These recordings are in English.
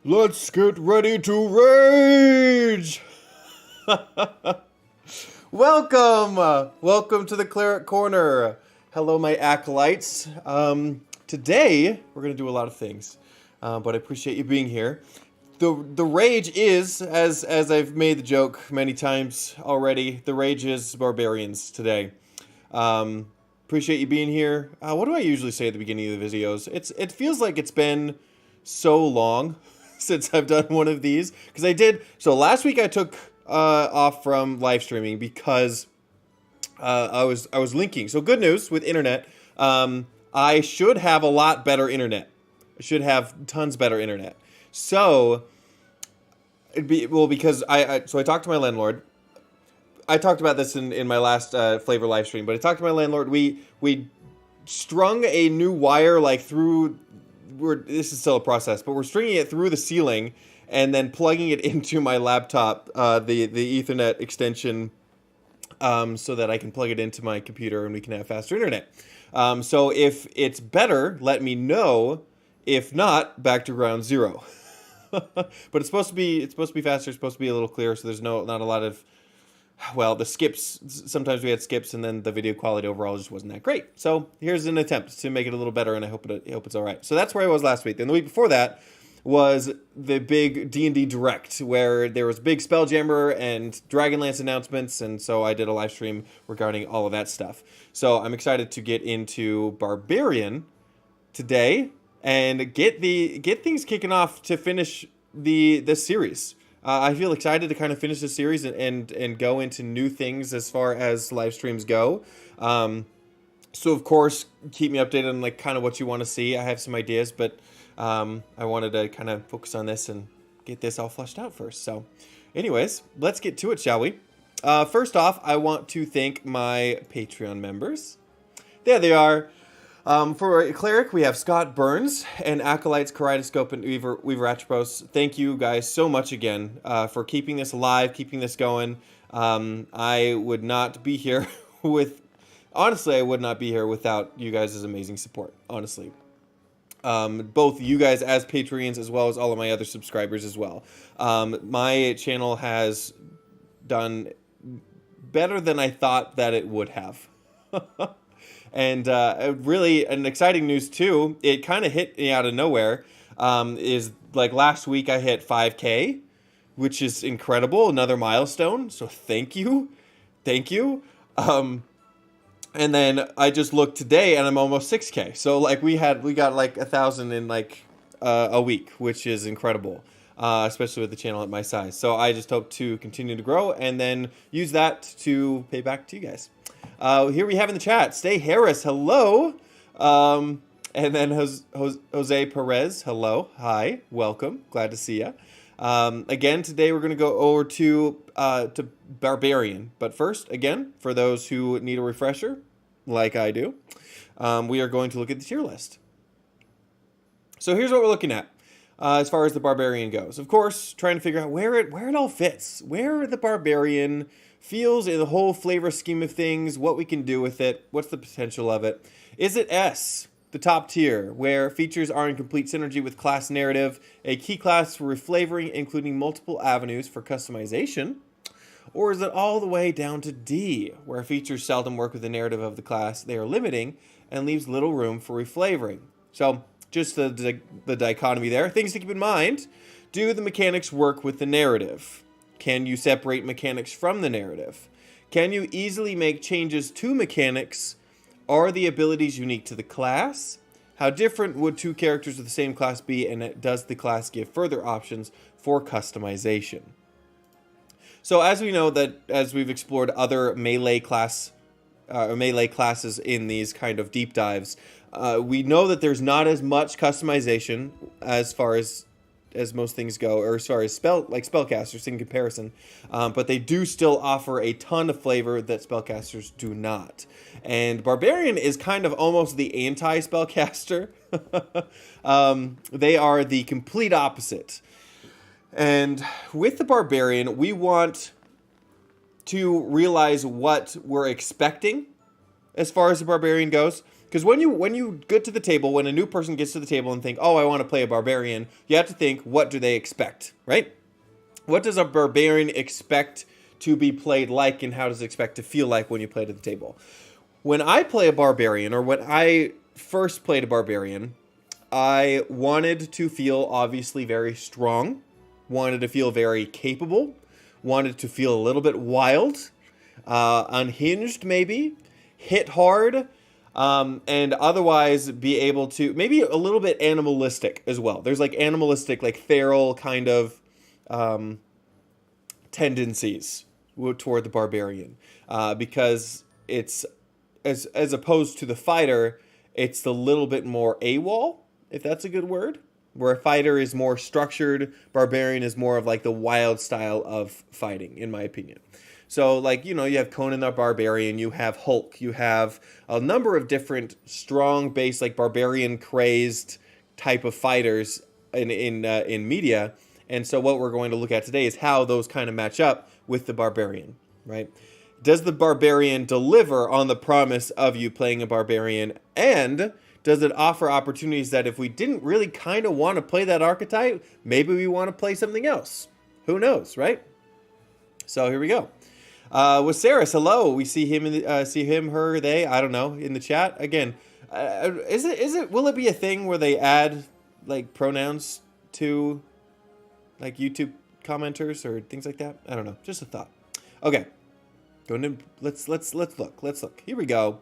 Let's get ready to rage! Welcome to the Cleric Corner. Hello, my acolytes. Today, we're going to do a lot of things, but I appreciate you being here. The rage is, as I've made the joke many times already, the rage is Barbarians today. Appreciate you being here. What do I usually say at the beginning of the videos? It feels like it's been so long since I've done one of these, because so last week I took off from live streaming because I was linking. So good news with internet. I should have a lot better internet. I should have tons better internet. So because I talked to my landlord. I talked about this in my last flavor live stream, but I talked to my landlord. We strung a new wire like through. This is still a process, but we're stringing it through the ceiling and then plugging it into my laptop, the Ethernet extension, so that I can plug it into my computer and we can have faster internet. So if it's better, let me know. If not, back to ground zero. But it's supposed to be faster. It's supposed to be a little clearer, so there's not a lot of. Well, the skips, sometimes we had skips, and then the video quality overall just wasn't that great. So here's an attempt to make it a little better, and I hope it's all right. So that's where I was last week. Then the week before that was the big D&D Direct, where there was big Spelljammer and Dragonlance announcements, and so I did a live stream regarding all of that stuff. So I'm excited to get into Barbarian today and get things kicking off to finish this series. I feel excited to kind of finish the series and go into new things as far as live streams go. So of course, keep me updated on like kind of what you want to see. I have some ideas, but I wanted to kind of focus on this and get this all fleshed out first. So anyways, let's get to it, shall we? First off, I want to thank my Patreon members. There they are. For a cleric, we have Scott Burns and Acolytes, Kaleidoscope, and Weaver Atropos. Thank you guys so much again for keeping this alive, keeping this going. I would not be here honestly, I would not be here without you guys' amazing support, honestly. Both you guys as Patreons as well as all of my other subscribers as well. My channel has done better than I thought that it would have. And really, an exciting news too, it kind of hit me out of nowhere, is like last week I hit 5K, which is incredible, another milestone, so thank you. And then I just looked today and I'm almost 6K, so like we got like 1,000 in like a week, which is incredible, especially with the channel at my size. So I just hope to continue to grow and then use that to pay back to you guys. Here we have in the chat, Stay Harris, hello. And then Jose Perez, hello, hi, welcome, glad to see ya. Again, today we're going to go over to Barbarian. But first, again, for those who need a refresher, like I do, we are going to look at the tier list. So here's what we're looking at. As far as the Barbarian goes. Of course, trying to figure out where it all fits. Where the Barbarian feels in the whole flavor scheme of things, what we can do with it, what's the potential of it. Is it S, the top tier, where features are in complete synergy with class narrative, a key class for reflavoring, including multiple avenues for customization? Or is it all the way down to D, where features seldom work with the narrative of the class they are limiting and leaves little room for reflavoring? So, just the dichotomy there. Things to keep in mind. Do the mechanics work with the narrative? Can you separate mechanics from the narrative? Can you easily make changes to mechanics? Are the abilities unique to the class? How different would two characters of the same class be, and does the class give further options for customization? So as we know that as we've explored other melee classes in these kind of deep dives, we know that there's not as much customization as far as most things go, or as far as spellcasters in comparison, but they do still offer a ton of flavor that spellcasters do not. And Barbarian is kind of almost the anti-spellcaster. They are the complete opposite. And with the Barbarian, we want to realize what we're expecting as far as the Barbarian goes. Because when you get to the table, when a new person gets to the table and think, oh, I want to play a barbarian, you have to think, what do they expect, right? What does a barbarian expect to be played like, and how does it expect to feel like when you play it at the table? When I play a barbarian, or when I first played a barbarian, I wanted to feel obviously very strong, wanted to feel very capable, wanted to feel a little bit wild, unhinged maybe, hit hard, and otherwise be able to, maybe a little bit animalistic as well. There's like animalistic, like feral kind of tendencies toward the barbarian, because it's, as opposed to the fighter, it's a little bit more AWOL, if that's a good word. Where a fighter is more structured, barbarian is more of like the wild style of fighting, in my opinion. So, like, you know, you have Conan the Barbarian, you have Hulk, you have a number of different strong base, like barbarian crazed type of fighters in media. And so what we're going to look at today is how those kind of match up with the barbarian, right? Does the barbarian deliver on the promise of you playing a barbarian? And does it offer opportunities that if we didn't really kind of want to play that archetype, maybe we want to play something else? Who knows, right? So here we go. With Saris, hello. We see him, her, they, I don't know, in the chat. Again, will it be a thing where they add like pronouns to like YouTube commenters or things like that? I don't know. Just a thought. Okay. Let's look. Here we go.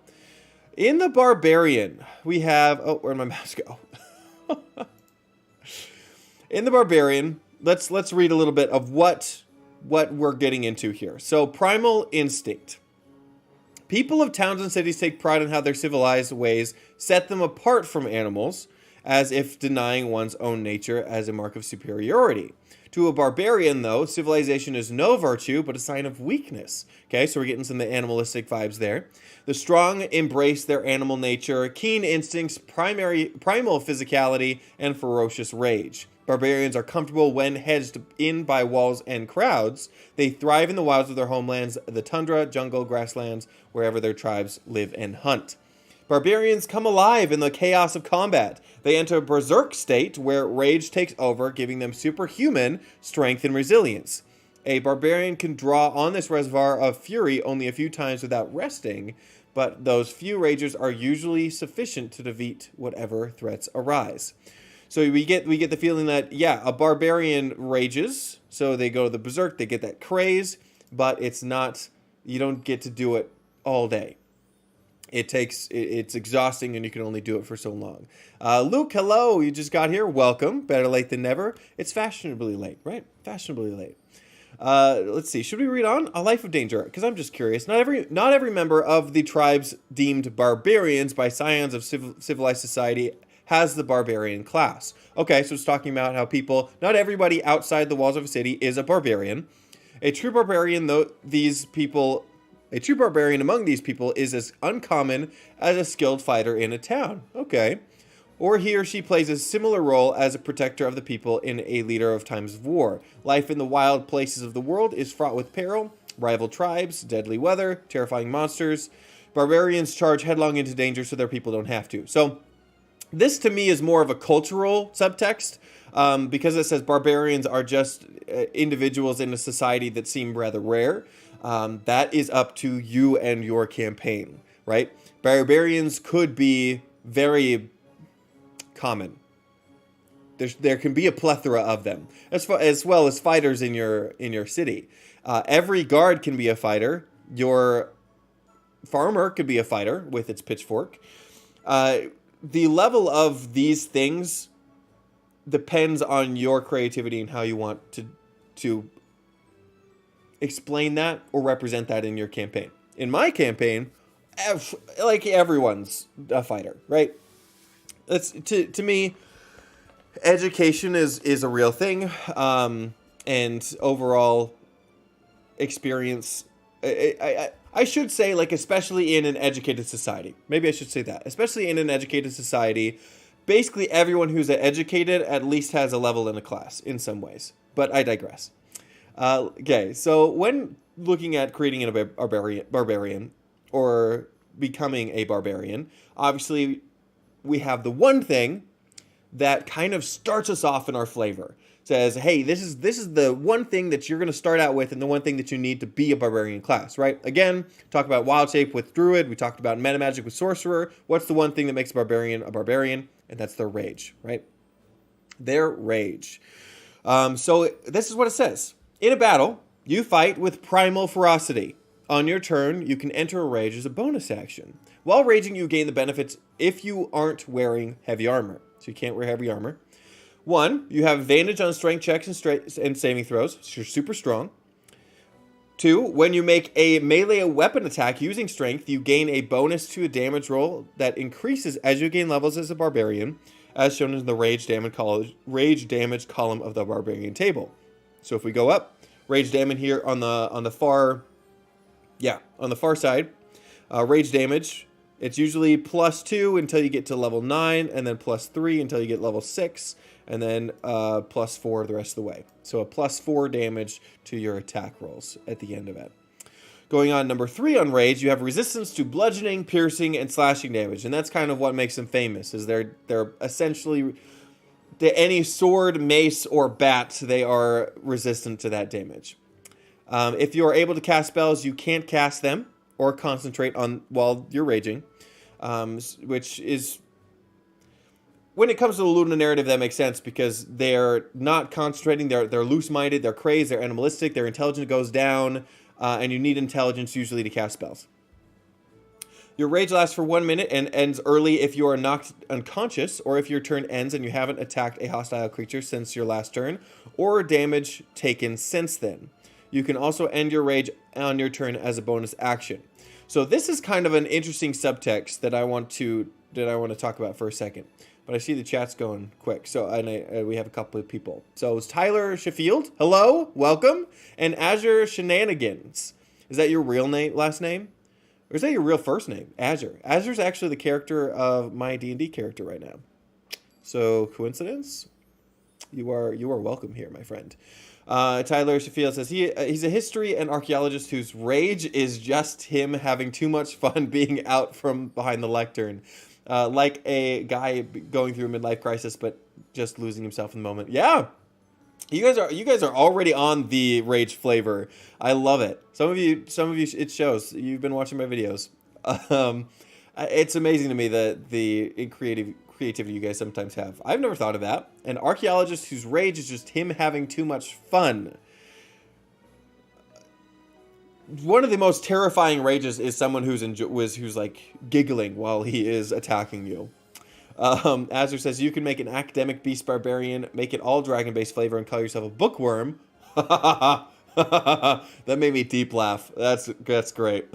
In the Barbarian, we have, oh, where'd my mouse go? In the Barbarian, let's read a little bit of what we're getting into here. So, primal instinct. People of towns and cities take pride in how their civilized ways set them apart from animals, as if denying one's own nature as a mark of superiority. To a barbarian, though, civilization is no virtue, but a sign of weakness. Okay, so we're getting some of the animalistic vibes there. The strong embrace their animal nature, keen instincts, primal physicality, and ferocious rage. Barbarians are comfortable when hedged in by walls and crowds. They thrive in the wilds of their homelands, the tundra, jungle, grasslands, wherever their tribes live and hunt. Barbarians come alive in the chaos of combat. They enter a berserk state where rage takes over, giving them superhuman strength and resilience. A barbarian can draw on this reservoir of fury only a few times without resting, but those few rages are usually sufficient to defeat whatever threats arise. So we get the feeling that, yeah, a barbarian rages, so they go to the berserk, they get that craze, but it's not, you don't get to do it all day. It's exhausting, and you can only do it for so long. Luke, hello, you just got here. Welcome. Better late than never. It's fashionably late, right? Fashionably late. Let's see. Should we read on? A Life of Danger, because I'm just curious. Not every member of the tribes deemed barbarians by scions of civilized society has the barbarian class. Okay, so it's talking about how not everybody outside the walls of a city is a barbarian. A true barbarian among these people is as uncommon as a skilled fighter in a town. Okay. Or he or she plays a similar role as a protector of the people and a leader of times of war. Life in the wild places of the world is fraught with peril, rival tribes, deadly weather, terrifying monsters. Barbarians charge headlong into danger so their people don't have to. So this to me is more of a cultural subtext, because it says barbarians are just individuals in a society that seem rather rare. That is up to you and your campaign, right? Barbarians could be very common. There can be a plethora of them, as well as fighters in your city. Every guard can be a fighter. Your farmer could be a fighter with its pitchfork. The level of these things depends on your creativity and how you want to explain that or represent that in your campaign. In my campaign, like everyone's a fighter, right? That's to me, education is a real thing, and overall experience. I should say, like, especially in an educated society. Maybe I should say that. Especially in an educated society, basically everyone who's educated at least has a level in a class in some ways. But I digress. Okay, so when looking at creating a barbarian or becoming a barbarian. Obviously, we have the one thing that kind of starts us off in our flavor. Says, hey, this is the one thing that you're going to start out with and the one thing that you need to be a barbarian class, right? Again, talk about wild shape with druid. We talked about meta magic with sorcerer. What's the one thing that makes a barbarian? And that's their rage, right? Their rage. So this is what it says. In a battle, you fight with primal ferocity. On your turn, you can enter a rage as a bonus action. While raging, you gain the benefits if you aren't wearing heavy armor. So you can't wear heavy armor. 1, you have advantage on strength checks and saving throws, so you're super strong. 2, when you make a melee weapon attack using strength, you gain a bonus to a damage roll that increases as you gain levels as a barbarian, as shown in the rage damage column of the barbarian table. So if we go up, rage damage here on the far side, rage damage. It's usually +2 until you get to level 9, and then +3 until you get level 6, and then +4 the rest of the way. So a +4 damage to your attack rolls at the end of it. Going on number 3 on rage, you have resistance to bludgeoning, piercing, and slashing damage, and that's kind of what makes them famous. Is they're essentially to any sword, mace, or bat, they are resistant to that damage. If you are able to cast spells, you can't cast them or concentrate on while you're raging, which is, when it comes to the Luna narrative, that makes sense because they're not concentrating, they're loose-minded, they're crazed, they're animalistic, their intelligence goes down, and you need intelligence usually to cast spells. Your rage lasts for 1 minute and ends early if you are knocked unconscious, or if your turn ends and you haven't attacked a hostile creature since your last turn, or damage taken since then. You can also end your rage on your turn as a bonus action. So this is kind of an interesting subtext that I want to talk about for a second. But I see the chat's going quick, so we have a couple of people. So it's Tyler Sheffield. Hello, welcome, and Azure Shenanigans. Is that your real last name, or is that your real first name? Azure. Azure's actually the character of my D&D character right now. So coincidence? You are welcome here, my friend. Tyler Sheffield says he's a history and archaeologist whose rage is just him having too much fun being out from behind the lectern. Like a guy going through a midlife crisis, but just losing himself in the moment. Yeah, you guys are already on the rage flavor. I love it. Some of you, it shows. You've been watching my videos. It's amazing to me the creativity you guys sometimes have. I've never thought of that. An archaeologist whose rage is just him having too much fun. One of the most terrifying rages is someone who's like giggling while he is attacking you. Azure says you can make an academic beast barbarian, make it all dragon-based flavor, and call yourself a bookworm. That made me deep laugh. That's great.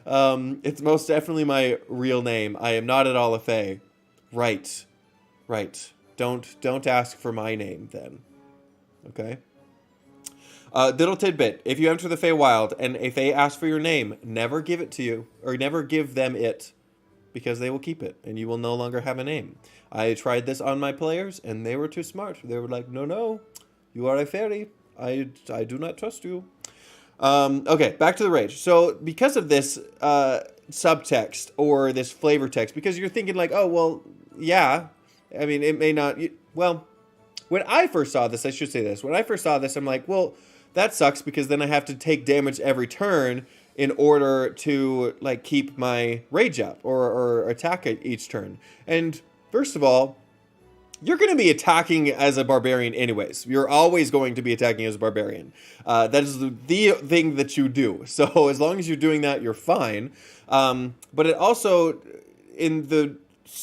It's most definitely my real name. I am not at all a fae. Right. Don't ask for my name then. Okay. Little tidbit: if you enter the Feywild and a Fey asks for your name, never give it to you, or never give them it, because they will keep it, and you will no longer have a name. I tried this on my players, and they were too smart. They were like, no, you are a fairy. I do not trust you. Okay, back to the rage. So because of this subtext or this flavor text, because you're thinking like, oh, well, yeah, I mean, it may not, well, when I first saw this, I should say this. When I first saw this, I'm like, well, that sucks because then I have to take damage every turn in order to like keep my rage up or attack at each turn. And first of all, you're going to be attacking as a barbarian anyways. You're always going to be attacking as a barbarian. That is the thing that you do. So as long as you're doing that, you're fine. But it also, in the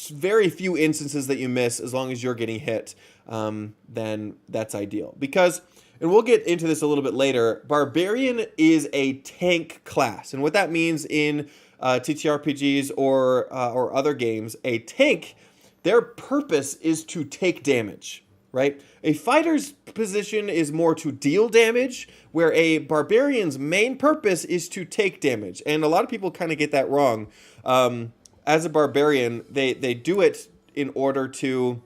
very few instances that you miss, as long as you're getting hit, then that's ideal. Because, and we'll get into this a little bit later, Barbarian is a tank class. And what that means in TTRPGs or other games, a tank, their purpose is to take damage, right? A fighter's position is more to deal damage, where a barbarian's main purpose is to take damage. And a lot of people kind of get that wrong. As a barbarian, they do it in order to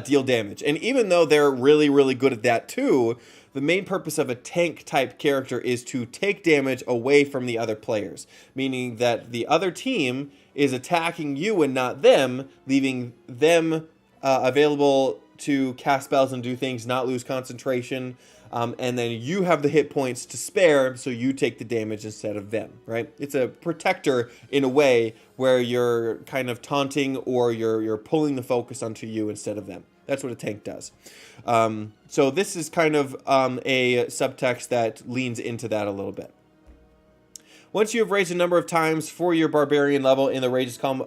deal damage. And even though they're really, really good at that too, the main purpose of a tank type character is to take damage away from the other players, meaning that the other team is attacking you and not them, leaving them available to cast spells and do things, not lose concentration, and then you have the hit points to spare, so you take the damage instead of them, right? It's a protector in a way where you're kind of taunting or you're pulling the focus onto you instead of them. That's what a tank does. So this is kind of a subtext that leans into that a little bit. Once you have raged a number of times for your Barbarian level in the Rages column...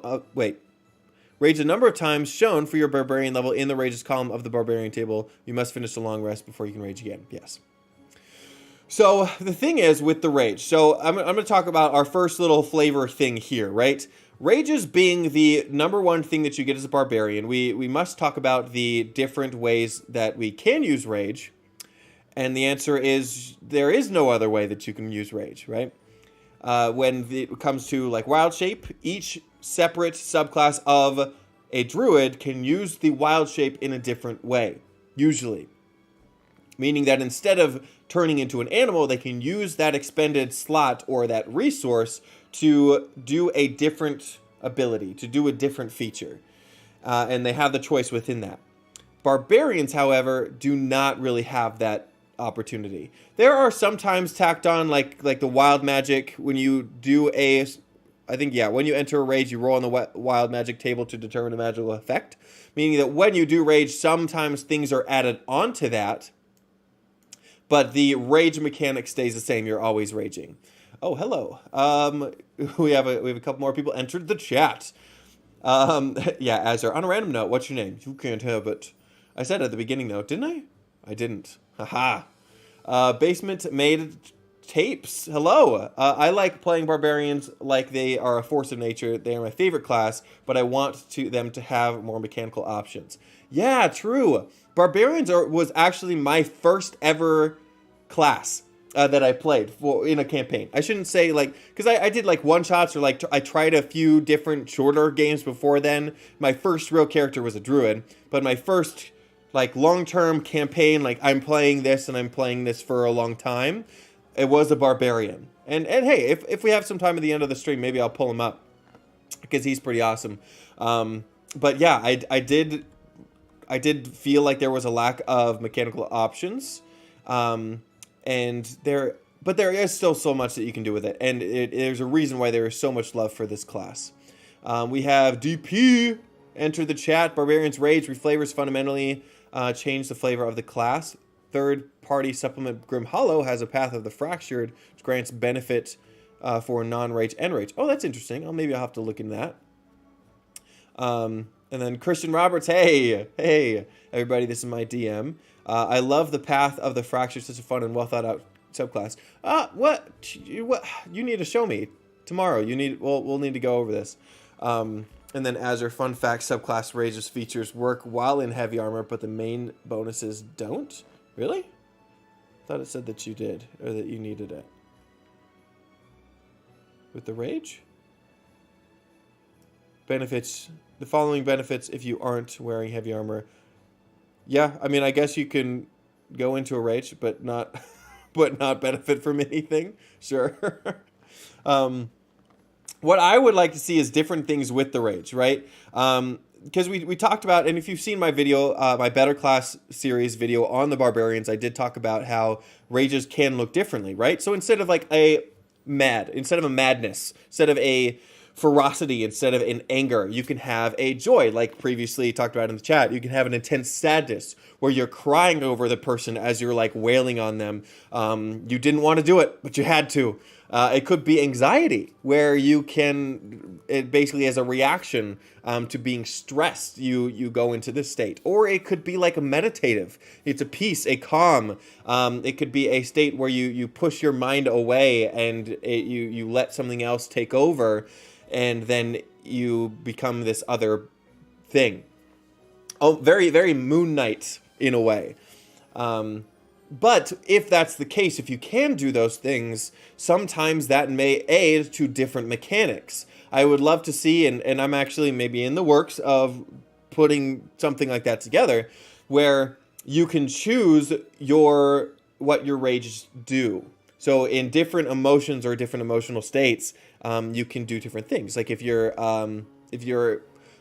Rage a number of times shown for your Barbarian level in the Rages column of the Barbarian table. You must finish a long rest before you can rage again. Yes. So the thing is with the rage. So I'm going to talk about our first little flavor thing here, right? Rages being the number one thing that you get as a Barbarian. We must talk about the different ways that we can use rage. And the answer is there is no other way that you can use rage, right? When it comes to like wild shape, each separate subclass of a druid can use the wild shape in a different way, usually. Meaning that instead of turning into an animal, they can use that expended slot or that resource to do a different ability, to do a different feature. And they have the choice within that. Barbarians, however, do not really have that opportunity. There are sometimes tacked on like the wild magic when you do a... I think, yeah, when you enter a rage, you roll on the wild magic table to determine a magical effect. Meaning that when you do rage, sometimes things are added onto that. But the rage mechanic stays the same. You're always raging. Oh, hello. We have a couple more people entered the chat. Yeah, Azure. On a random note, what's your name? You can't have it. I said at the beginning, though, didn't I? I didn't. Haha. Basement made... Tapes, hello. I like playing Barbarians like they are a force of nature. They are my favorite class, but I want them to have more mechanical options. Yeah, true. Barbarians was actually my first ever class that I played in a campaign. I shouldn't say like, because I did like one-shots or like I tried a few different shorter games before then. My first real character was a druid, but my first like long-term campaign, like I'm playing this and I'm playing this for a long time, it was a Barbarian. And hey, if we have some time at the end of the stream, maybe I'll pull him up because he's pretty awesome. But yeah, I did feel like there was a lack of mechanical options. But there is still so much that you can do with it. And there's a reason why there is so much love for this class. We have DP enter the chat. Barbarian's Rage reflavors fundamentally change the flavor of the class. Third-party supplement Grim Hollow has a Path of the Fractured, which grants benefit for non-rage and rage. Oh, that's interesting. Maybe I'll have to look into that. And then Christian Roberts, hey, everybody, this is my DM. I love the Path of the Fractured, such a fun and well-thought-out subclass. What? You need to show me tomorrow. We'll need to go over this. And then Azure, fun fact, subclass Rage's features work while in heavy armor, but the main bonuses don't? Really? I thought it said that you did, or that you needed it. With the rage? Benefits. The following benefits if you aren't wearing heavy armor. Yeah, I mean, I guess you can go into a rage, but not benefit from anything. Sure. What I would like to see is different things with the rage, right? Because we talked about, and if you've seen my video, my Better Class series video on the Barbarians, I did talk about how rages can look differently, right? So instead of like instead of a madness, instead of a ferocity, instead of an anger, you can have a joy, like previously talked about in the chat. You can have an intense sadness where you're crying over the person as you're like wailing on them. You didn't want to do it, but you had to. It could be anxiety, where you can, it basically as a reaction to being stressed, you go into this state. Or it could be like a meditative. It's a peace, a calm. It could be a state where you push your mind away and you let something else take over, and then you become this other thing. Oh, very, very Moon Knight in a way. But if that's the case, if you can do those things, sometimes that may aid to different mechanics. I would love to see, and I'm actually maybe in the works of putting something like that together, where you can choose what your rages do. So in different emotions or different emotional states, you can do different things. Like if you're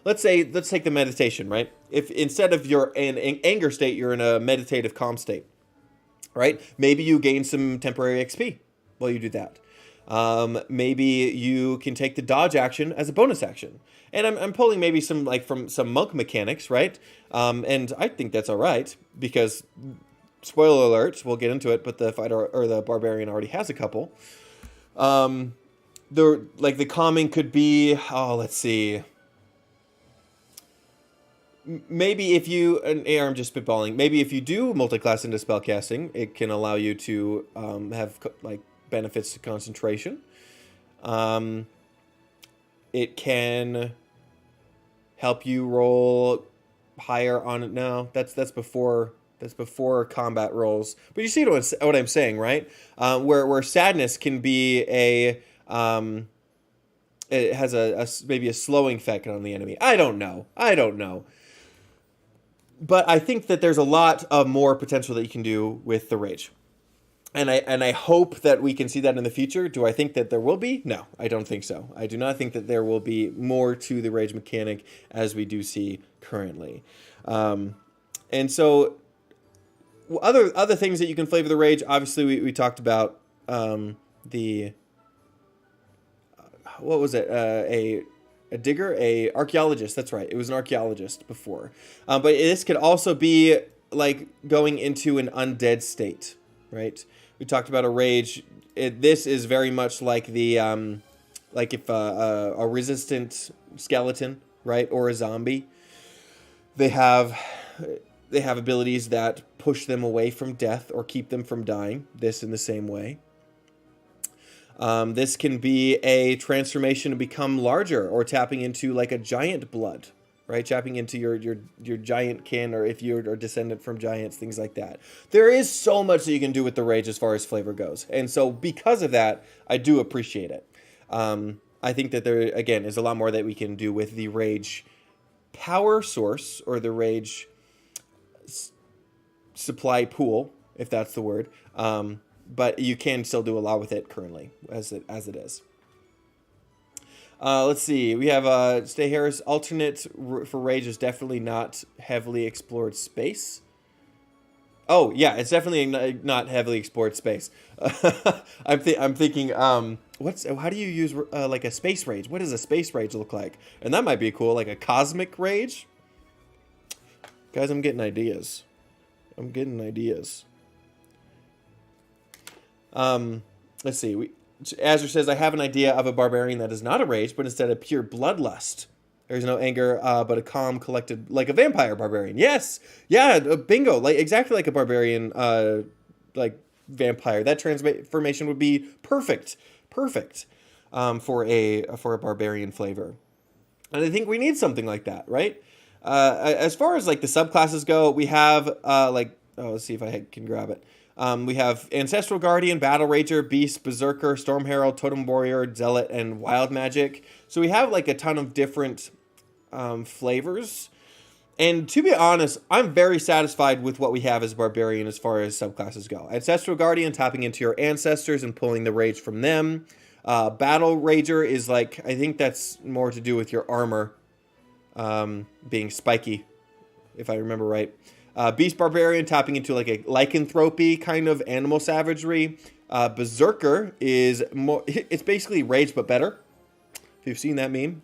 let's take the meditation, right? If instead of you're in an anger state, you're in a meditative calm state, right? Maybe you gain some temporary XP while you do that. Maybe you can take the dodge action as a bonus action. And I'm pulling maybe some from some monk mechanics, right? And I think that's all right because, spoiler alert, we'll get into it, but the fighter or the barbarian already has a couple. The calming could be, let's see. Maybe if you, I'm just spitballing. Maybe if you do multi-class into spellcasting, it can allow you to have benefits to concentration. It can help you roll higher on. No, that's before combat rolls. But you see what I'm saying, right? Where sadness can be it has maybe a slowing effect on the enemy. I don't know. But I think that there's a lot of more potential that you can do with the rage. And I hope that we can see that in the future. Do I think that there will be? No, I don't think so. I do not think that there will be more to the rage mechanic as we do see currently. And so other things that you can flavor the rage, obviously we talked about what was it? A digger, a archaeologist. That's right. It was an archaeologist before. But this could also be like going into an undead state, right? We talked about a rage. This is very much like the like if a resistant skeleton, right, or a zombie. They have abilities that push them away from death or keep them from dying. This in the same way. This can be a transformation to become larger or tapping into like a giant blood, right? Tapping into your giant kin, or if you're a descendant from giants, things like that. There is so much that you can do with the rage as far as flavor goes. And so because of that, I do appreciate it. I think that there, again, is a lot more that we can do with the rage power source or the rage supply pool, if that's the word. But you can still do a lot with it currently, as it is. Let's see. We have Stay Harris. Alternate for rage is definitely not heavily explored space. Oh yeah, it's definitely not heavily explored space. I'm thinking. How do you use like a space rage? What does a space rage look like? And that might be cool, like a cosmic rage. Guys, I'm getting ideas. Let's see. Azure says, I have an idea of a barbarian that is not a rage, but instead a pure bloodlust. There's no anger, but a calm, collected, like a vampire barbarian. Yes, yeah, bingo, exactly like a barbarian, vampire. That transformation would be perfect for a barbarian flavor. And I think we need something like that, right? As far as like the subclasses go, we have let's see if I can grab it. We have Ancestral Guardian, Battle Rager, Beast, Berserker, Storm Herald, Totem Warrior, Zealot, and Wild Magic. So we have like a ton of different flavors. And to be honest, I'm very satisfied with what we have as Barbarian as far as subclasses go. Ancestral Guardian, tapping into your ancestors and pulling the rage from them. Battle Rager is I think that's more to do with your armor being spiky, if I remember right. Beast Barbarian, tapping into like a lycanthropy kind of animal savagery. Berserker is more, it's basically rage but better, if you've seen that meme.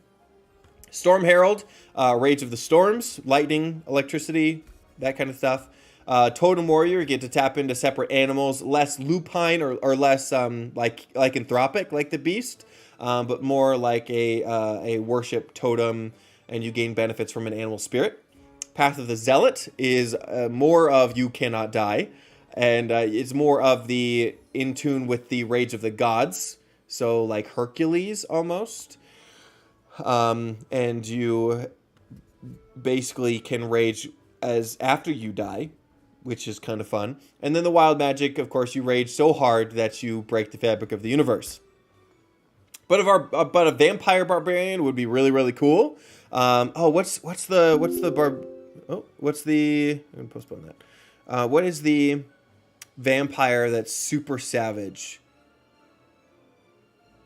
Storm Herald, Rage of the Storms, lightning, electricity, that kind of stuff. Totem Warrior, you get to tap into separate animals, less lupine or less lycanthropic like the Beast, but more like a worship totem, and you gain benefits from an animal spirit. Path of the Zealot is more of you cannot die, and it's more of the in tune with the rage of the gods, so like Hercules almost. And you basically can rage as after you die, which is kind of fun. And then the Wild Magic, of course, you rage so hard that you break the fabric of the universe. But a vampire barbarian would be really, really cool. Oh, what's the barb? Oh, what's the? I'm gonna postpone that. What is the vampire that's super savage?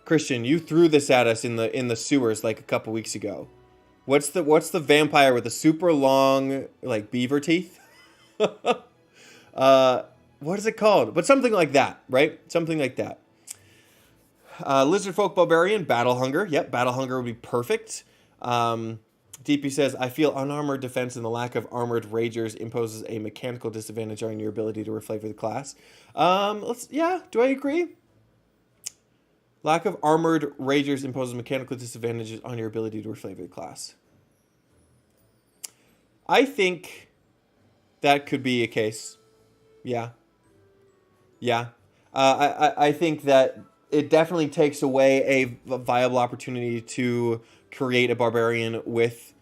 Christian, you threw this at us in the sewers like a couple weeks ago. What's the vampire with the super long like beaver teeth? What is it called? But something like that, right? Something like that. Lizard folk barbarian, battle hunger. Yep, battle hunger would be perfect. DP says, I feel unarmored defense and the lack of armored ragers imposes a mechanical disadvantage on your ability to reflavor the class. Yeah, do I agree? Lack of armored ragers imposes mechanical disadvantages on your ability to reflavor the class. I think that could be a case. Yeah. Yeah. I think that it definitely takes away a viable opportunity to create a barbarian with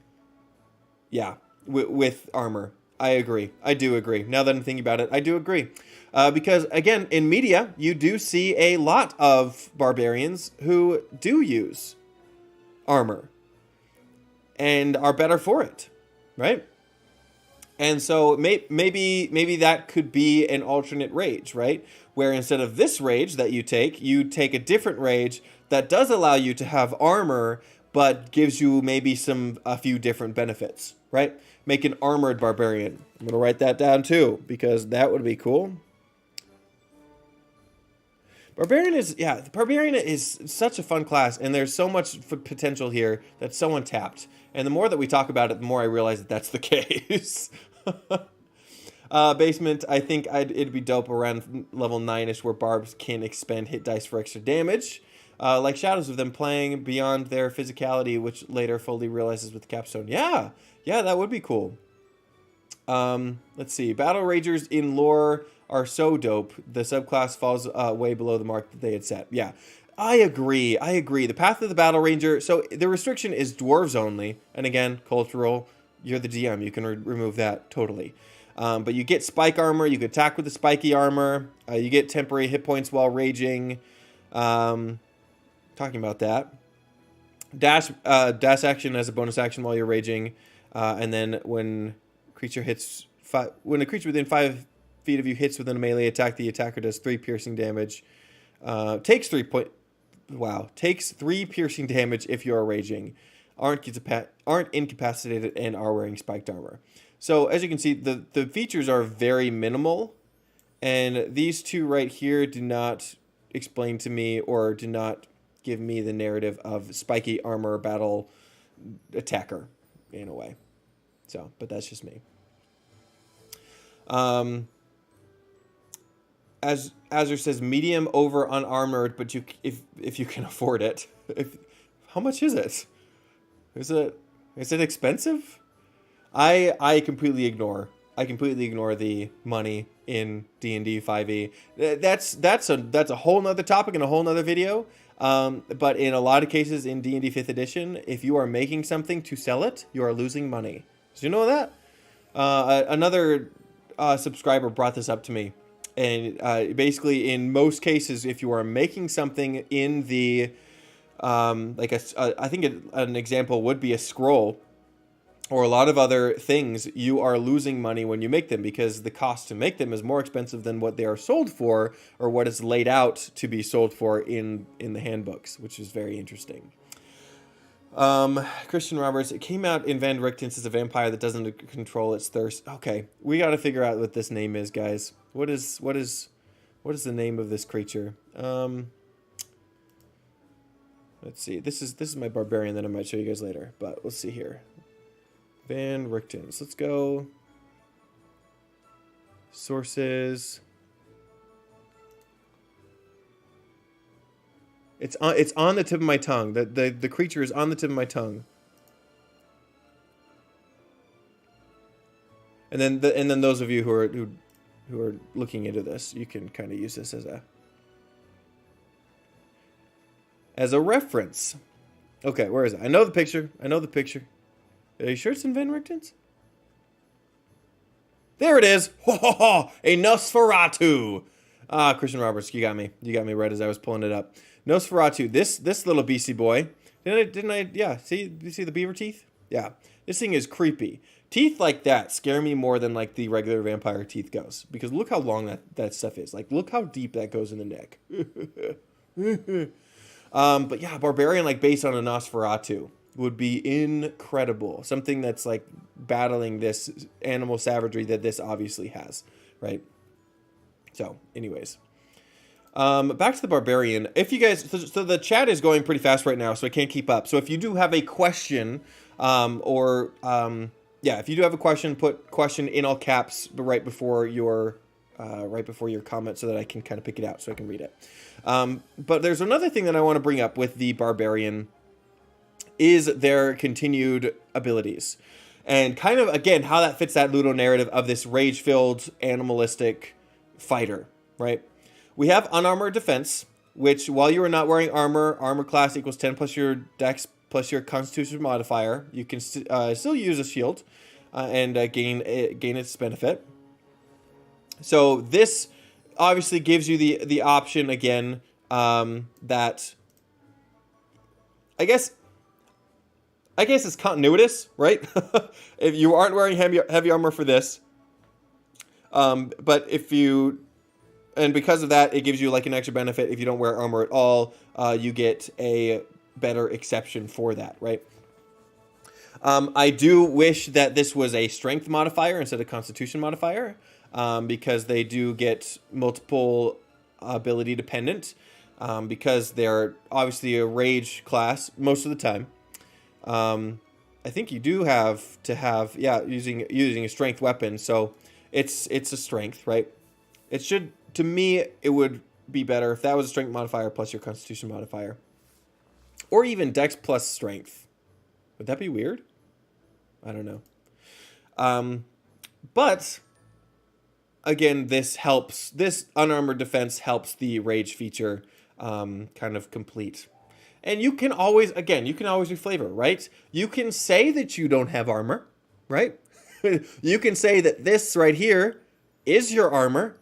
armor. I agree. I do agree. Now that I'm thinking about it, I do agree. Because, again, in media, you do see a lot of barbarians who do use armor and are better for it, right? And so maybe that could be an alternate rage, right? Where instead of this rage that you take a different rage that does allow you to have armor, but gives you maybe a few different benefits, right? Make an armored barbarian. I'm going to write that down too, because that would be cool. Barbarian is such a fun class, and there's so much potential here that's so untapped. And the more that we talk about it, the more I realize that that's the case. Basement, I think it'd be dope around level 9-ish where barbs can expend hit dice for extra damage. Like Shadows of them playing beyond their physicality, which later fully realizes with the capstone. Yeah, that would be cool. Let's see. Battle Ragers in lore are so dope. The subclass falls way below the mark that they had set. Yeah, I agree. The path of the Battle Ranger. So the restriction is dwarves only. And again, cultural. You're the GM. You can remove that totally. But you get spike armor. You can attack with the spiky armor. You get temporary hit points while raging. Talking about that. Dash action as a bonus action while you're raging. And then when a creature within 5 feet of you hits with a melee attack, the attacker does 3 piercing damage. Takes 3 piercing damage if you are raging, aren't incapacitated, and are wearing spiked armor. So as you can see, the features are very minimal, and these two right here do not explain to me or do not give me the narrative of spiky armor battle attacker in a way. So, but that's just me. As Azure says, medium over unarmored, but if you can afford it. How much is it? Is it expensive? I completely ignore the money in D&D 5e. That's a whole nother topic and a whole nother video. But in a lot of cases in D&D 5th edition, if you are making something to sell it, you are losing money. So you know that? Another subscriber brought this up to me. And basically, in most cases, if you are making something in the, I think an example would be a scroll or a lot of other things, you are losing money when you make them because the cost to make them is more expensive than what they are sold for or what is laid out to be sold for in the handbooks, which is very interesting. Christian Roberts, it came out in Van Richten's as a vampire that doesn't control its thirst. Okay, we got to figure out what this name is, guys. What is the name of this creature? Let's see. This is my barbarian that I might show you guys later, but let's see here. Van Richten's. Let's go. Sources. It's on the tip of my tongue. The creature is on the tip of my tongue. And then those of you who are looking into this, you can kind of use this as a reference. Okay, where is it? I know the picture. Are you sure it's in Van Richten's? There it is. Ho ho ho! A Nosferatu. Christian Roberts, you got me. You got me right as I was pulling it up. Nosferatu. This little beastie boy. Didn't I? Yeah. See? You see the beaver teeth? Yeah, this thing is creepy. Teeth like that scare me more than like the regular vampire teeth goes, because look how long that stuff is. Like, look how deep that goes in the neck. But yeah, Barbarian, like based on a Nosferatu, would be incredible. Something that's like battling this animal savagery that this obviously has, right? So, anyways. Back to the Barbarian. If you guys, so the chat is going pretty fast right now, so I can't keep up. So if you do have a question, yeah, if you do have a question, put question in all caps right before your comment so that I can kind of pick it out so I can read it. But there's another thing that I want to bring up with the Barbarian is their continued abilities. And kind of, again, how that fits that Ludo narrative of this rage-filled, animalistic fighter, right? We have unarmored defense, which while you are not wearing armor, armor class equals 10 plus your dex plus your constitution modifier. You can still use a shield and gain its benefit. So this obviously gives you the option again that I guess it's continuous, right? If you aren't wearing heavy armor for this, but if you, and because of that, it gives you like an extra benefit. If you don't wear armor at all, you get a better exception for that, right? I do wish that this was a strength modifier instead of constitution modifier, because they do get multiple ability dependent, because they're obviously a rage class most of the time. I think you do have to have, yeah, using a strength weapon, so it's a strength, right? It should, to me, it would be better if that was a strength modifier plus your constitution modifier. Or even dex plus strength. Would that be weird? I don't know. But, again, this unarmored defense helps the rage feature kind of complete. And you can always reflavor, right? You can say that you don't have armor, right? You can say that this right here is your armor,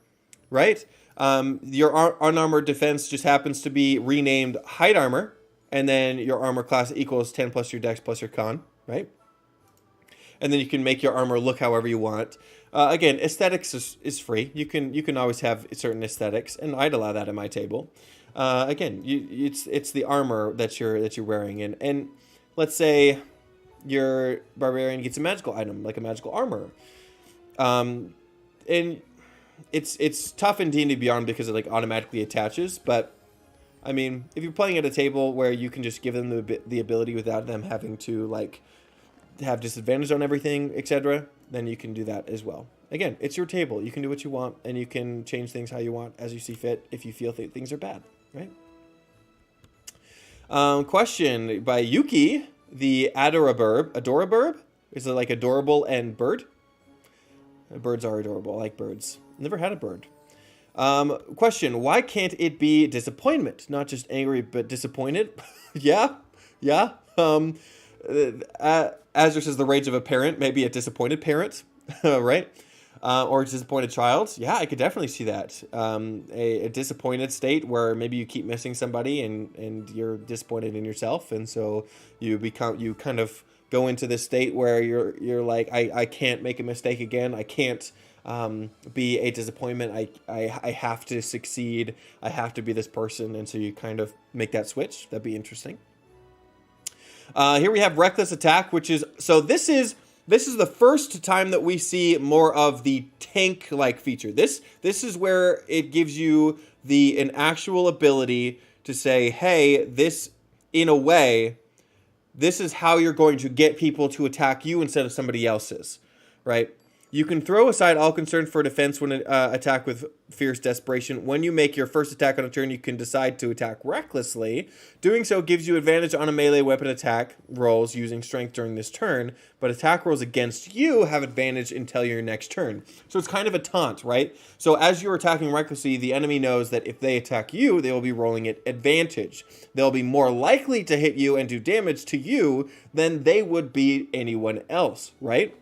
right? Your unarmored defense just happens to be renamed hide armor, and then your armor class equals 10 plus your dex plus your con, right? And then you can make your armor look however you want. Again, aesthetics is free. You can always have certain aesthetics, and I'd allow that in my table. Again, it's the armor that you're wearing, and let's say your Barbarian gets a magical item like a magical armor, and it's tough in D&D Beyond because it like automatically attaches, but I mean, if you're playing at a table where you can just give them the ability without them having to like have disadvantage on everything, etc., then you can do that as well. Again, it's your table. You can do what you want, and you can change things how you want as you see fit if you feel things are bad, right? Question by Yuki. The Adoraburb? Is it like adorable and bird? Birds are adorable. I like birds. Never had a bird. Question, why can't it be disappointment? Not just angry, but disappointed? Yeah. Azure says the rage of a parent, maybe a disappointed parent, right? Or a disappointed child. Yeah, I could definitely see that. A disappointed state where maybe you keep missing somebody and you're disappointed in yourself, and so you kind of go into this state where you're like, I can't make a mistake again. I can't be a disappointment. I have to succeed. I have to be this person, and so you kind of make that switch. That'd be interesting. Here we have reckless attack, which is, so this is the first time that we see more of the tank-like feature. This is where it gives you an actual ability to say, hey, this, in a way, this is how you're going to get people to attack you instead of somebody else's, right? You can throw aside all concern for defense when attack with fierce desperation. When you make your first attack on a turn, you can decide to attack recklessly. Doing so gives you advantage on a melee weapon attack rolls using strength during this turn, but attack rolls against you have advantage until your next turn. So it's kind of a taunt, right? So as you're attacking recklessly, the enemy knows that if they attack you, they will be rolling at advantage. They'll be more likely to hit you and do damage to you than they would be anyone else, right?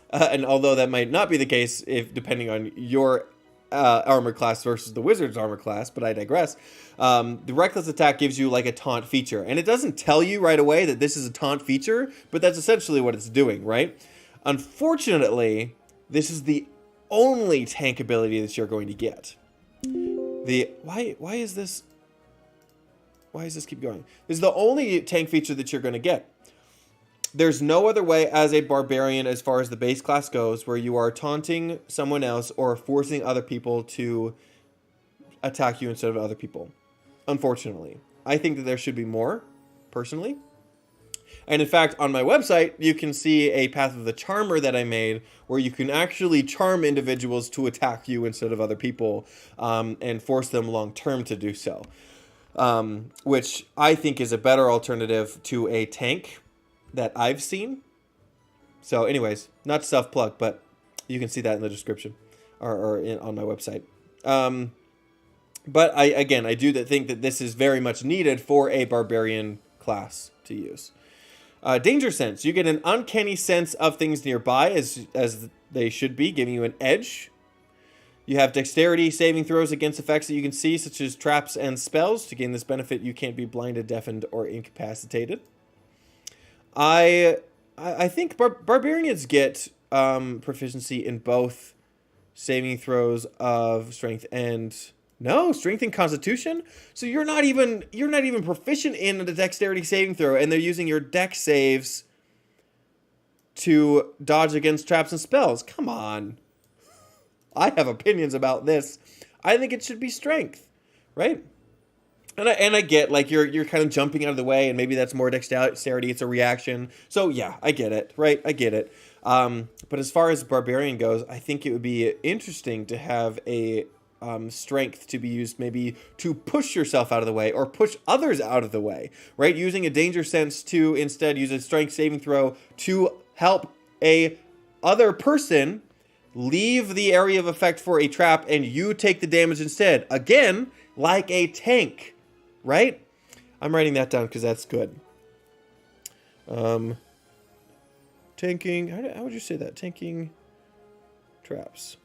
And although that might not be the case, if depending on your armor class versus the wizard's armor class, but I digress. The reckless attack gives you like a taunt feature, and it doesn't tell you right away that this is a taunt feature, but that's essentially what it's doing, right? Unfortunately, this is the only tank ability that you're going to get. Why is this keep going? This is the only tank feature that you're going to get. There's no other way as a barbarian, as far as the base class goes, where you are taunting someone else or forcing other people to attack you instead of other people. Unfortunately, I think that there should be more, personally. And in fact, on my website, you can see a Path of the Charmer that I made where you can actually charm individuals to attack you instead of other people, and force them long term to do so. Which I think is a better alternative to a tank that I've seen. So anyways, not self-plug, but you can see that in the description or on my website. But I do think that this is very much needed for a barbarian class to use. Danger sense. You get an uncanny sense of things nearby as they should be, giving you an edge. You have dexterity saving throws against effects that you can see, such as traps and spells. To gain this benefit, you can't be blinded, deafened, or incapacitated. I think barbarians get proficiency in both saving throws of strength and strength and constitution. So you're not even proficient in the dexterity saving throw, and they're using your dex saves to dodge against traps and spells. Come on. I have opinions about this. I think it should be strength, right? And I get, like, you're kind of jumping out of the way, and maybe that's more dexterity. It's a reaction. So, yeah, I get it, right? I get it. But as far as Barbarian goes, I think it would be interesting to have a strength to be used maybe to push yourself out of the way or push others out of the way, right? Using a danger sense to instead use a strength saving throw to help a other person leave the area of effect for a trap, and you take the damage instead. Again, like a tank. Right? I'm writing that down because that's good. Tanking. How would you say that? Tanking traps.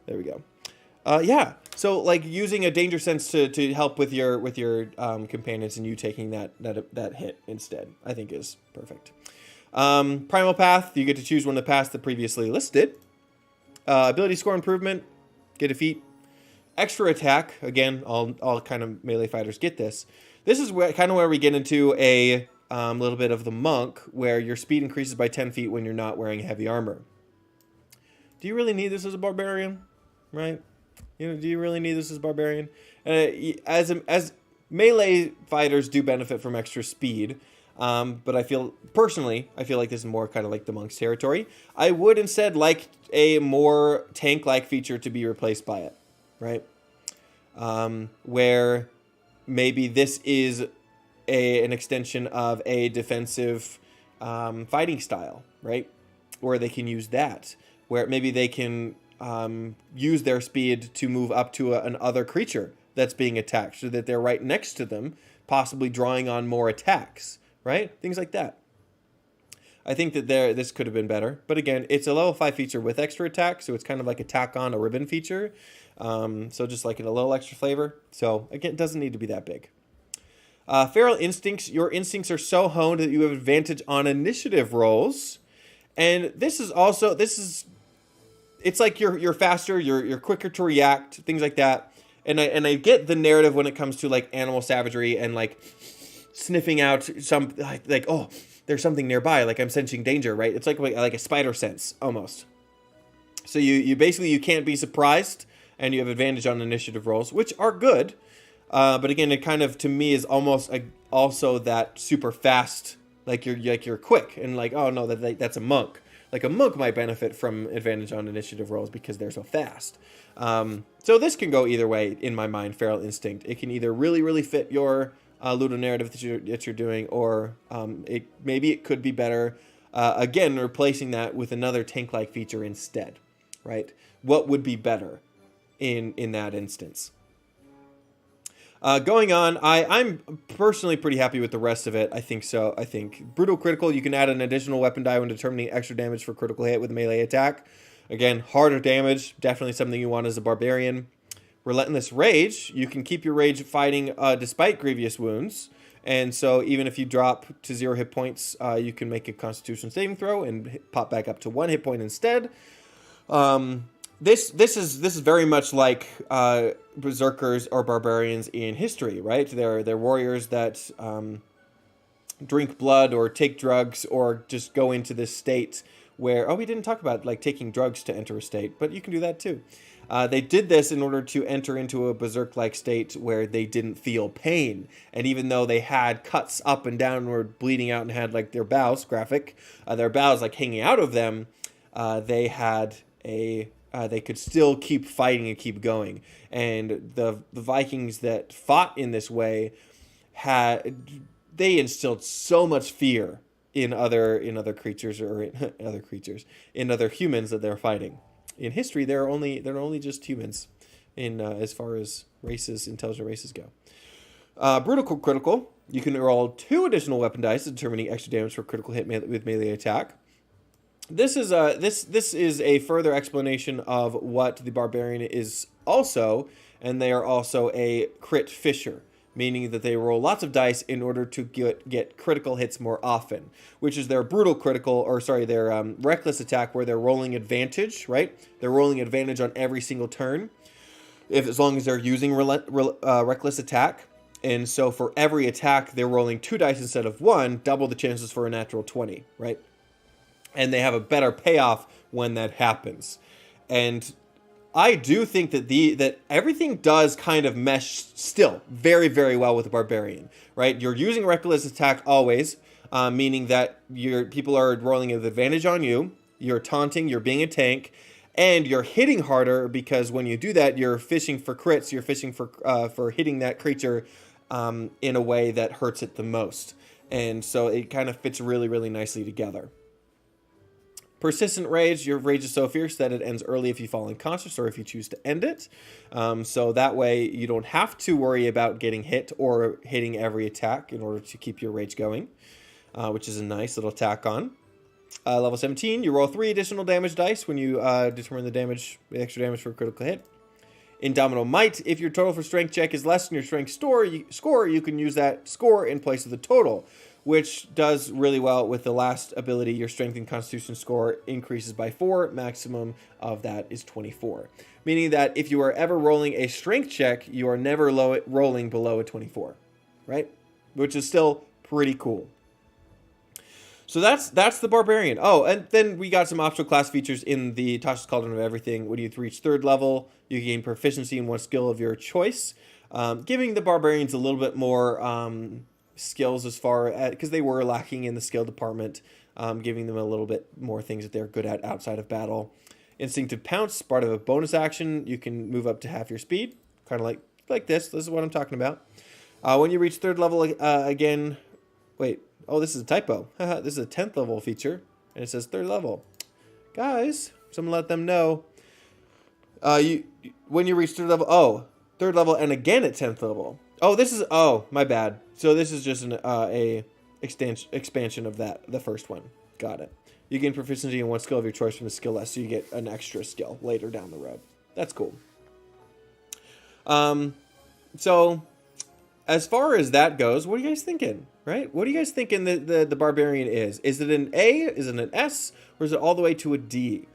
There we go. Yeah. So, like, using a danger sense to help with your companions, and you taking that hit instead, I think is perfect. Primal path. You get to choose one of the paths that previously listed. Ability score improvement, get a feat. Extra attack, again, all kind of melee fighters get this. This is kind of where we get into a little bit of the monk, where your speed increases by 10 feet when you're not wearing heavy armor. Do you really need this as a barbarian? Right? Do you really need this as a barbarian? As melee fighters do benefit from extra speed. But I feel like this is more kind of like the monk's territory. I would instead like a more tank-like feature to be replaced by it, right? Where maybe this is an extension of a defensive fighting style, right? Where they can use that. Where maybe they can use their speed to move up to another creature that's being attacked, so that they're right next to them, possibly drawing on more attacks. Right? Things like that. I think that this could have been better. But again, it's a level 5 feature with extra attack, so it's kind of like a tack on a ribbon feature. So just like a little extra flavor. So again, it doesn't need to be that big. Feral instincts. Your instincts are so honed that you have advantage on initiative rolls. And it's like you're faster, you're quicker to react, things like that. And I get the narrative when it comes to like animal savagery and like sniffing out some like oh, there's something nearby, like I'm sensing danger, right? It's like a spider sense almost. So you basically you can't be surprised, and you have advantage on initiative rolls, which are good. But again, it kind of to me is almost also that super fast, like you're quick and like oh no that's a monk. Like a monk might benefit from advantage on initiative rolls because they're so fast. So this can go either way in my mind. Feral instinct. It can either really fit your Ludo narrative that you're doing, or maybe it could be better. Again, replacing that with another tank-like feature instead, right? What would be better in that instance? Going on, I'm personally pretty happy with the rest of it. I think so. I think Brutal Critical, you can add an additional weapon die when determining extra damage for critical hit with melee attack. Again, harder damage, definitely something you want as a Barbarian. Relentless Rage, you can keep your rage fighting despite grievous wounds. And so even if you drop to 0 hit points, you can make a Constitution saving throw and pop back up to 1 hit point instead. This is very much like berserkers or barbarians in history, right? They're warriors that drink blood or take drugs or just go into this state where, oh, we didn't talk about like taking drugs to enter a state, but you can do that too. They did this in order to enter into a berserk-like state where they didn't feel pain. And even though they had cuts up and down and were bleeding out and had like their bowels, their bowels like hanging out of them, they had they could still keep fighting and keep going. And the Vikings that fought in this way they instilled so much fear in other creatures or in other humans that they're fighting. In history, they're only just humans, in as far as intelligent races go. Brutal Critical, you can roll 2 additional weapon dice, determining extra damage for critical hit with melee attack. This is a further explanation of what the Barbarian is also, and they are also a crit fisher, meaning that they roll lots of dice in order to get critical hits more often, which is their brutal critical, or sorry, their reckless attack, where they're rolling advantage, right? They're rolling advantage on every single turn, as long as they're using reckless attack. And so for every attack, they're rolling 2 dice instead of 1, double the chances for a natural 20, right? And they have a better payoff when that happens. And I do think that everything does kind of mesh still very, very well with the Barbarian, right? You're using reckless attack always, meaning that your people are rolling with advantage on you. You're taunting, you're being a tank, and you're hitting harder because when you do that, you're fishing for crits. You're fishing for hitting that creature in a way that hurts it the most. And so it kind of fits really, really nicely together. Persistent Rage, your rage is so fierce that it ends early if you fall unconscious or if you choose to end it. So that way you don't have to worry about getting hit or hitting every attack in order to keep your rage going, which is a nice little tack on. Level 17, you roll 3 additional damage dice when you determine the extra damage for a critical hit. Indomitable Might, if your total for strength check is less than your strength score, you can use that score in place of the total, which does really well with the last ability. Your strength and constitution score increases by 4. Maximum of that is 24. Meaning that if you are ever rolling a strength check, you are never rolling below a 24, right? Which is still pretty cool. So that's the Barbarian. Oh, and then we got some optional class features in the Tasha's Cauldron of Everything. When you reach 3rd level, you gain proficiency in one skill of your choice, giving the Barbarians a little bit more skills as far as, because they were lacking in the skill department, giving them a little bit more things that they're good at outside of battle. Instinctive Pounce, part of a bonus action, you can move up to half your speed, kind of like this. This is what I'm talking about. When you reach 3rd level again, wait. Oh, this is a typo. This is a 10th level feature, and it says 3rd level. Guys, someone let them know. When you reach 3rd level, 3rd level, and again at 10th level. Oh, my bad. So this is just a expansion of the first one. Got it. You gain proficiency in one skill of your choice from the skill list, so you get an extra skill later down the road. That's cool. So as far as that goes, what are you guys thinking? Right? What are you guys thinking the Barbarian is? Is it an A? Is it an S? Or is it all the way to a D?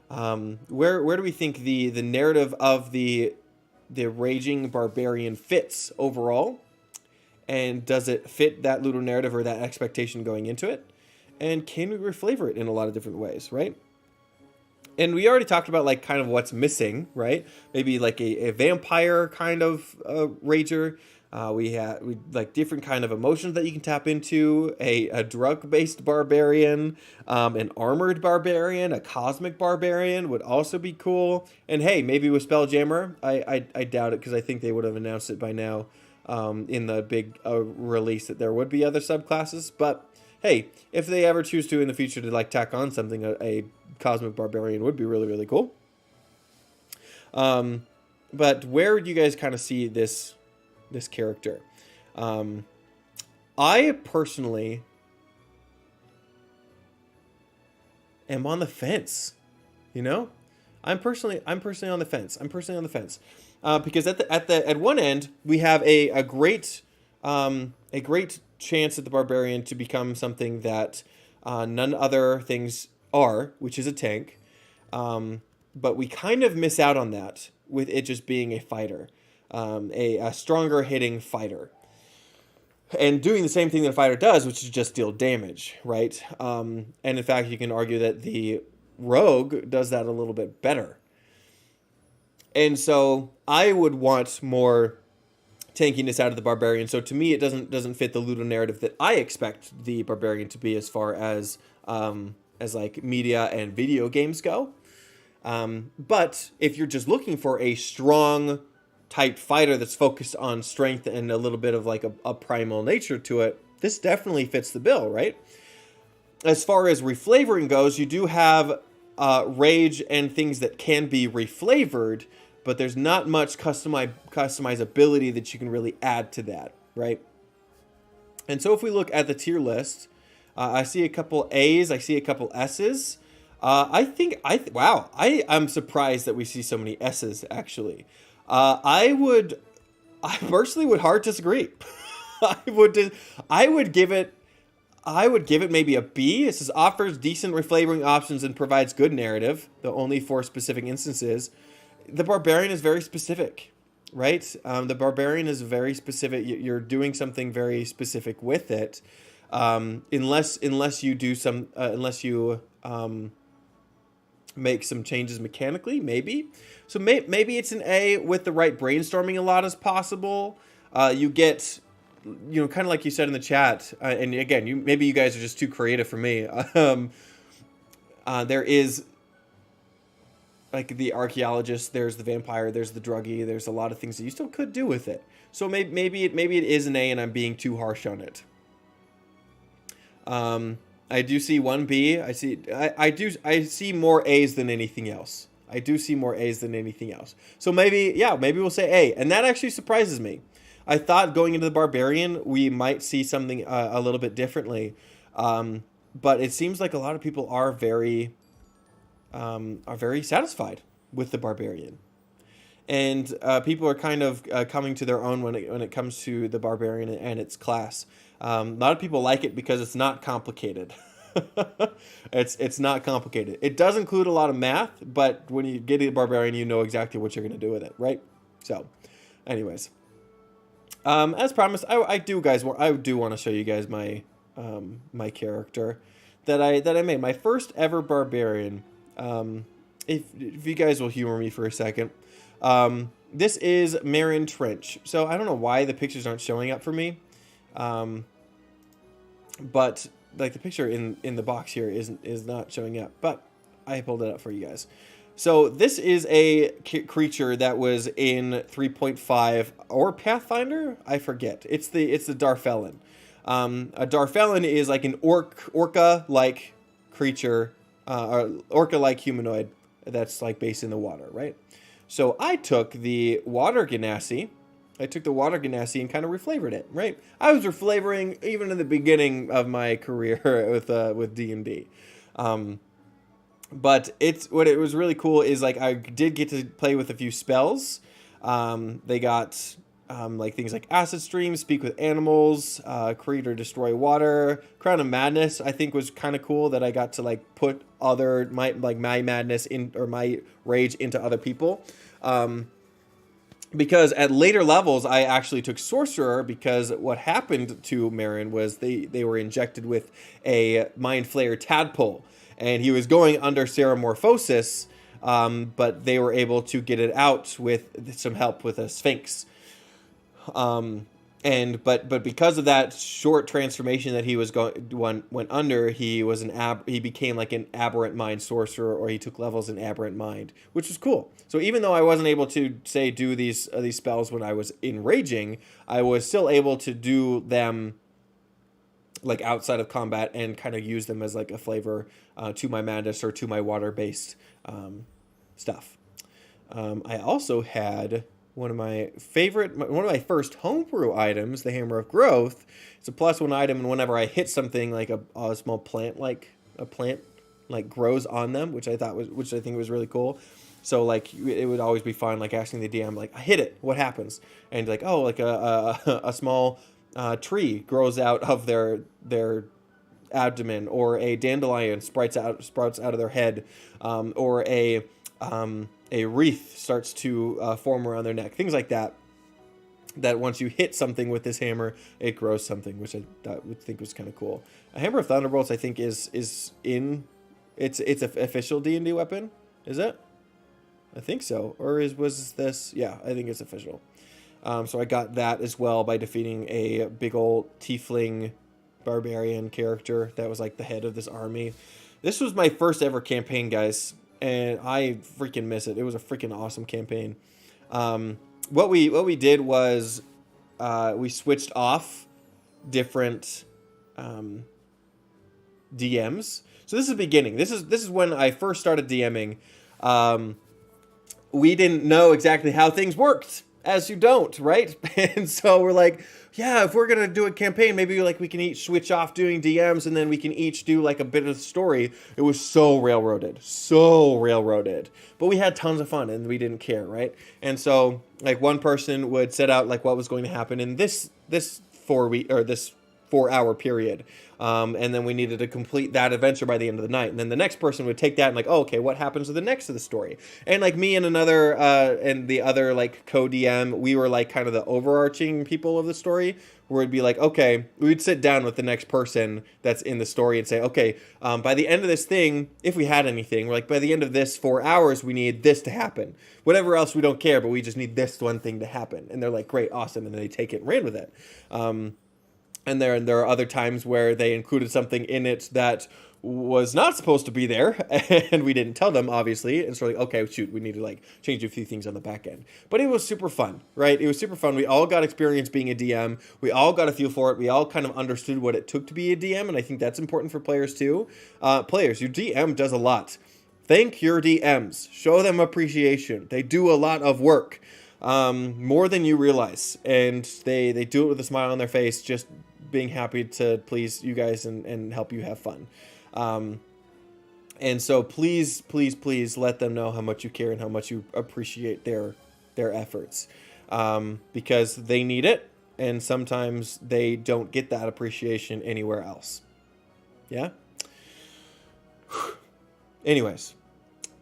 Where do we think the narrative of the Raging Barbarian fits overall? And does it fit that Ludo narrative or that expectation going into it? And can we reflavor it in a lot of different ways, right? And we already talked about like kind of what's missing, right? Maybe like a vampire kind of rager. We like different kind of emotions that you can tap into, a drug-based barbarian, an armored barbarian, a cosmic barbarian would also be cool. And hey, maybe with Spelljammer, I doubt it because I think they would have announced it by now in the big release that there would be other subclasses. But hey, if they ever choose to in the future to like tack on something, a cosmic barbarian would be really, really cool. But where do you guys kind of see this this character. I personally am on the fence. You know, I'm personally on the fence. Because at one end we have a great chance at the Barbarian to become something that none other things are, which is a tank. But we kind of miss out on that with it just being a fighter, a stronger hitting fighter. And doing the same thing that a fighter does, which is just deal damage, right? And in fact, you can argue that the rogue does that a little bit better. And so I would want more tankiness out of the Barbarian. So to me, it doesn't fit the Ludo narrative that I expect the Barbarian to be as far as like media and video games go. But if you're just looking for a strong type fighter that's focused on strength and a little bit of like a primal nature to it, this definitely fits the bill, right? As far as reflavoring goes, you do have rage and things that can be reflavored, but there's not much customizability that you can really add to that, right? And so if we look at the tier list, I see a couple A's, I see a couple S's. Wow, I'm surprised that we see so many S's actually. I personally would hard disagree. I would give it maybe a B. It says offers decent reflavoring options and provides good narrative, though only for specific instances. The Barbarian is very specific, right? The Barbarian is very specific. You're doing something very specific with it, unless you do some make some changes mechanically, maybe. So maybe it's an A with the right brainstorming a lot as possible. You get, kind of like you said in the chat, and again, maybe you guys are just too creative for me. There is like the archaeologist, there's the vampire, there's the druggie, there's a lot of things that you still could do with it. So maybe it is an A, and I'm being too harsh on it. I do see one B. I see more A's than anything else. So maybe we'll say A. And that actually surprises me. I thought going into the Barbarian, we might see something a little bit differently. But it seems like a lot of people are very satisfied with the Barbarian. And people are kind of coming to their own when it comes to the Barbarian and its class. A lot of people like it because it's not complicated. It's not complicated. It does include a lot of math, but when you get to the Barbarian, you know exactly what you're going to do with it, right? So, anyways, as promised, I do want to show you guys my my character that I made, my first ever Barbarian. If you guys will humor me for a second. This is Marin Trench. So I don't know why the pictures aren't showing up for me. But like the picture in the box here is not showing up, but I pulled it up for you guys. So this is a creature that was in 3.5 or Pathfinder, I forget. It's the Darfellan. A Darfellan is like an orca-like creature, or orca-like humanoid that's like based in the water, right? So I took the water Ganassi. And kind of reflavored it, right? I was reflavoring even in the beginning of my career with D&D. But what it was really cool is like I did get to play with a few spells. They got like things like Acid Stream, Speak with Animals, Create or Destroy Water. Crown of Madness I think was kind of cool that I got to like put my madness in, or my rage into other people. Because at later levels, I actually took Sorcerer, because what happened to Marin was they were injected with a Mind Flayer tadpole, and he was going under Ceramorphosis, but they were able to get it out with some help with a Sphinx. But because of that short transformation that he was went under, he became like an aberrant mind sorcerer, or he took levels in aberrant mind, which was cool. So even though I wasn't able to do these spells when I was enraging, I was still able to do them like outside of combat and kind of use them as like a flavor to my madness or to my water based stuff. I also had one of my first homebrew items, the Hammer of Growth. It's a +1 item, and whenever I hit something like a small plant, like a plant, like grows on them, which I think was really cool. So like it would always be fun, like asking the DM, like, I hit it, what happens? And like, oh, like a small tree grows out of their abdomen, or a dandelion sprouts out of their head, or a wreath starts to form around their neck, things like that. That once you hit something with this hammer, it grows something, which I would think was kind of cool. A Hammer of Thunderbolts, I think, is in it's an official D&D weapon, is it? I think so. Or was this? Yeah, I think it's official. So I got that as well by defeating a big old tiefling barbarian character that was like the head of this army. This was my first ever campaign, guys, and I freaking miss it. It was a freaking awesome campaign. What we did was we switched off different DMs. So this is the beginning. This is when I first started DMing. We didn't know exactly how things worked, as you don't, right? And so we're like, yeah, if we're gonna do a campaign, maybe like we can each switch off doing DMs, and then we can each do like a bit of the story. It was so railroaded, but we had tons of fun, and we didn't care, right? And so like one person would set out like what was going to happen in this 4-hour period. And then we needed to complete that adventure by the end of the night. And then the next person would take that and like, oh, okay, what happens to the next of the story? And like me and the other like co-DM, we were like kind of the overarching people of the story, where it'd be like, okay, we'd sit down with the next person that's in the story and say, okay, by the end of this thing, if we had anything, like by the end of this 4 hours, we need this to happen. Whatever else, we don't care, but we just need this one thing to happen. And they're like, great, awesome. And then they take it and ran with it. And there are other times where they included something in it that was not supposed to be there, and we didn't tell them, obviously. And so like, okay, shoot, we need to like change a few things on the back end. But it was super fun, right? It was super fun. We all got experience being a DM. We all got a feel for it. We all kind of understood what it took to be a DM, and I think that's important for players too. Players, your DM does a lot. Thank your DMs. Show them appreciation. They do a lot of work, more than you realize, and they do it with a smile on their face, just being happy to please you guys and help you have fun. And so please let them know how much you care and how much you appreciate their efforts, because they need it, and sometimes they don't get that appreciation anywhere else. Yeah? Anyways,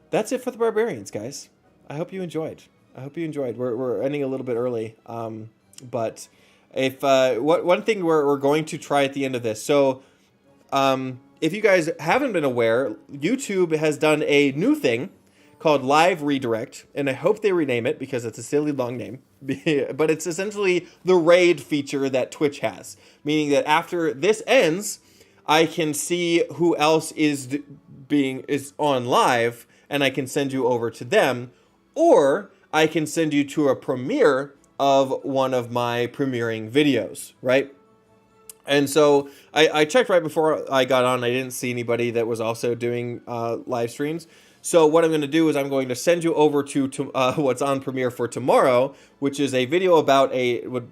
that's it for the Barbarians, guys. I hope you enjoyed. We're ending a little bit early, but if one thing we're going to try at the end of this. So, if you guys haven't been aware, YouTube has done a new thing called Live Redirect, and I hope they rename it because it's a silly long name. But it's essentially the raid feature that Twitch has, meaning that after this ends, I can see who else is on live, and I can send you over to them, or I can send you to a premiere of one of my premiering videos, right? And so I checked right before I got on. I didn't see anybody that was also doing live streams. So what I'm going to do is I'm going to send you over to what's on premiere for tomorrow, which is a video about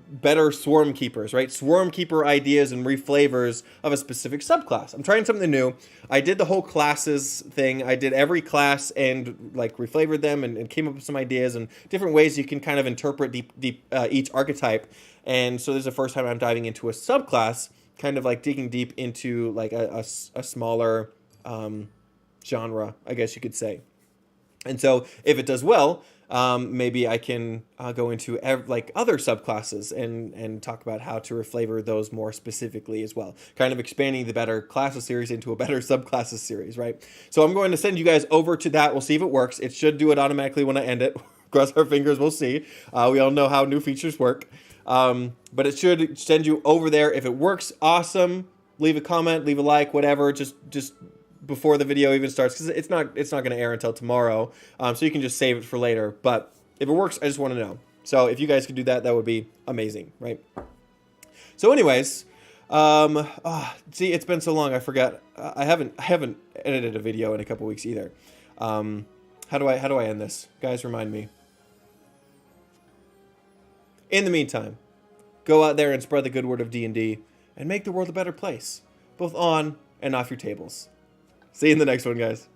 better swarm keepers, right? Swarm keeper ideas and reflavors of a specific subclass. I'm trying something new. I did the whole classes thing. I did every class and like reflavored them and came up with some ideas and different ways you can kind of interpret each archetype. And so this is the first time I'm diving into a subclass, kind of like digging deep into like a smaller genre, I guess you could say. And so if it does well, maybe I can go into like other subclasses and talk about how to reflavor those more specifically as well. Kind of expanding the better classes series into a better subclasses series, right? So I'm going to send you guys over to that. We'll see if it works. It should do it automatically when I end it. Cross our fingers, we'll see. We all know how new features work. But it should send you over there. If it works, awesome. Leave a comment, leave a like, whatever. Just before the video even starts, because it's not going to air until tomorrow, so you can just save it for later. But if it works, I just want to know. So if you guys could do that, that would be amazing, right? So anyways, see, it's been so long, I forgot. I haven't edited a video in a couple weeks either. How do I end this, guys? Remind me. In the meantime, go out there and spread the good word of D&D and make the world a better place, both on and off your tables. See you in the next one, guys.